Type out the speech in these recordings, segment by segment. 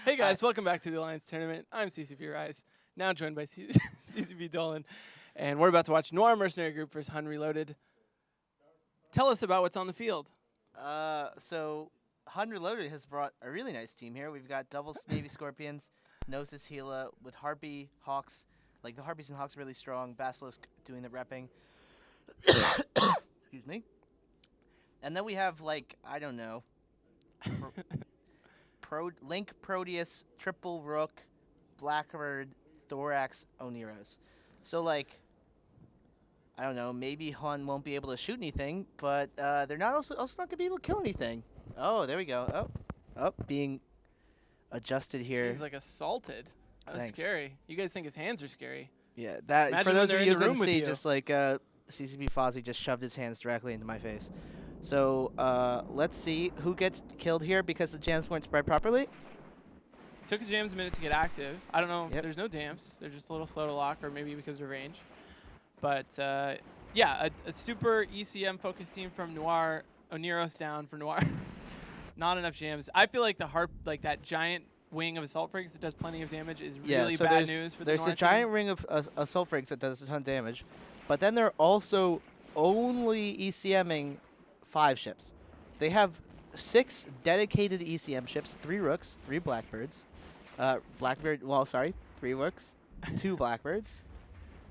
Hey guys, welcome back to the Alliance Tournament. I'm CCP Rise, now joined by CCP Dolan, and we're about to watch Noir Mercenary Group versus HUN Reloaded. Tell us about what's on the field. So HUN Reloaded has brought a really nice team here. We've got double Navy Scorpions, Gnosis Gila with Harpy, Hawks. Like the Harpies and Hawks are really strong. Basilisk doing the repping. Excuse me. And then we have like, I don't know, Link Proteus, Triple Rook, Blackbird, Thorax, Oniros. So like, I don't know, maybe HUN won't be able to shoot anything, but they're not also not going to be able to kill anything. Oh, there we go. Oh, being adjusted here. He's like assaulted. That's Thanks. Scary. You guys think his hands are scary. Yeah, that Imagine for when those they're of in you the who room can with see, you. just like CCP Fozzie just shoved his hands directly into my face. So let's see who gets killed here because the jams weren't spread properly. Took his jams a minute to get active. I don't know. Yep. There's no damps. They're just a little slow to lock, or maybe because of range. But yeah, a super ECM focused team from Noir. Oniros down for Noir. Not enough jams. I feel like the like that giant wing of assault frigs that does plenty of damage is really so bad news for the Noir there's a team. giant ring of assault frigs that does a ton of damage, but then they're also only ECMing 5 ships. They have 6 dedicated ECM ships, 3 rooks, 3 blackbirds, 3 rooks, 2 blackbirds,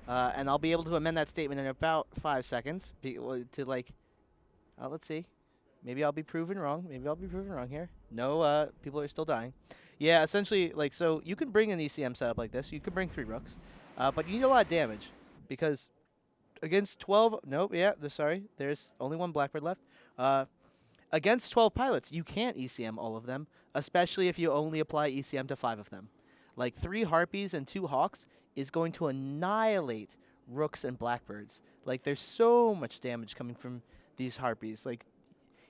and I'll be able to amend that statement in about 5 seconds let's see. Maybe I'll be proven wrong. Here. No, people are still dying. Yeah, essentially, like, so you can bring an ECM setup like this. You can bring 3 rooks, but you need a lot of damage because against 12, there's only 1 blackbird left. Against 12 pilots, you can't ECM all of them, especially if you only apply ECM to 5 of them. Like 3 harpies and 2 hawks is going to annihilate rooks and blackbirds. Like there's so much damage coming from these harpies. Like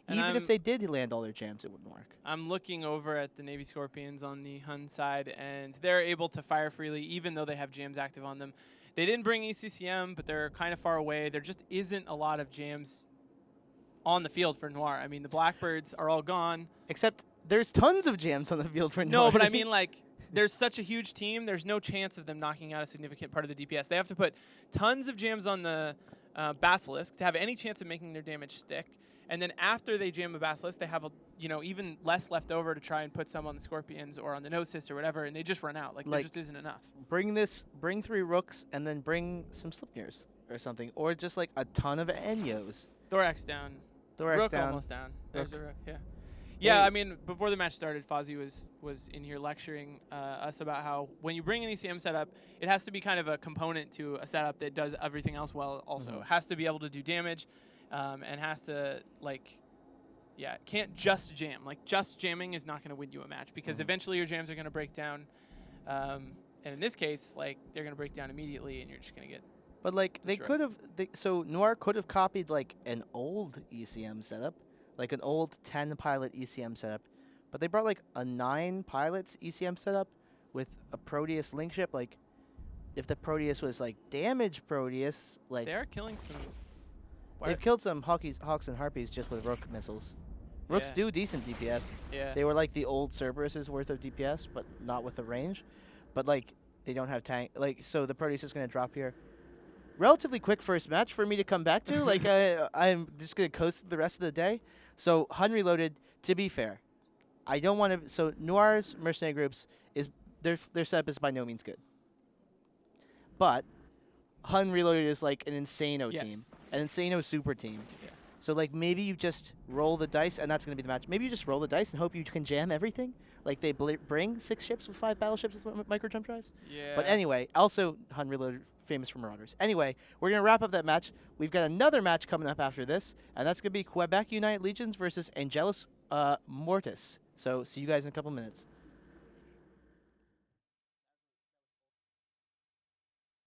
And even if they did land all their jams, it wouldn't work. I'm looking over at the Navy Scorpions on the HUN side, and they're able to fire freely even though they have jams active on them. They didn't bring ECCM, but they're kind of far away. There just isn't a lot of jams on the field for Noir. I mean, the Blackbirds are all gone. Except there's tons of jams on the field for No, Noir. but I mean, like, there's such a huge team, there's no chance of them knocking out a significant part of the DPS. They have to put tons of jams on the Basilisk to have any chance of making their damage stick. And then after they jam a Basilisk, they have even less left over to try and put some on the Scorpions or on the Gnosis or whatever, and they just run out. Like there just isn't enough. Bring 3 rooks, and then bring some Slipners or something. Or just, like, a ton of Enyos. Thorax down. Thorax Rook down. almost down. There's a Rook, yeah. Wait. Yeah, I mean, before the match started, Fozzie was in here lecturing us about how when you bring an ECM setup, it has to be kind of a component to a setup that does everything else well also. It has to be able to do damage and has to, like, can't just jam. Like, just jamming is not going to win you a match because eventually your jams are going to break down. And in this case, like, they're going to break down immediately and you're just going to get But, like, they destroyed. could have... So, Noir could have copied, like, an old ECM setup. Like, an old 10-pilot ECM setup. But they brought, like, a 9-pilots ECM setup with a Proteus link ship. Like, if the Proteus was, like, damage Proteus, like... They are killing some... They've killed some Hawks and Harpies just with Rook missiles. Rooks do decent DPS. Yeah. They were like the old Cerberus's worth of DPS, but not with the range. But, like, they don't have tank. Like, so the Proteus is going to drop here. Relatively quick first match for me to come back to. Like, I'm just going to coast the rest of the day. So, HUN Reloaded, to be fair, I don't want to... So, Noir's Mercenary Groups, their setup is by no means good. But HUN Reloaded is like an Insano team. An Insano super team. Yeah. So, like, maybe you just roll the dice, and that's going to be the match. Maybe you just roll the dice and hope you can jam everything. Like, they bring 6 ships with 5 battleships with micro jump drives. Yeah. But anyway, also HUN Reloaded, famous for Marauders. Anyway, we're going to wrap up that match. We've got another match coming up after this, and that's going to be Quebec United Legions versus Angelus Mortis. So, see you guys in a couple minutes.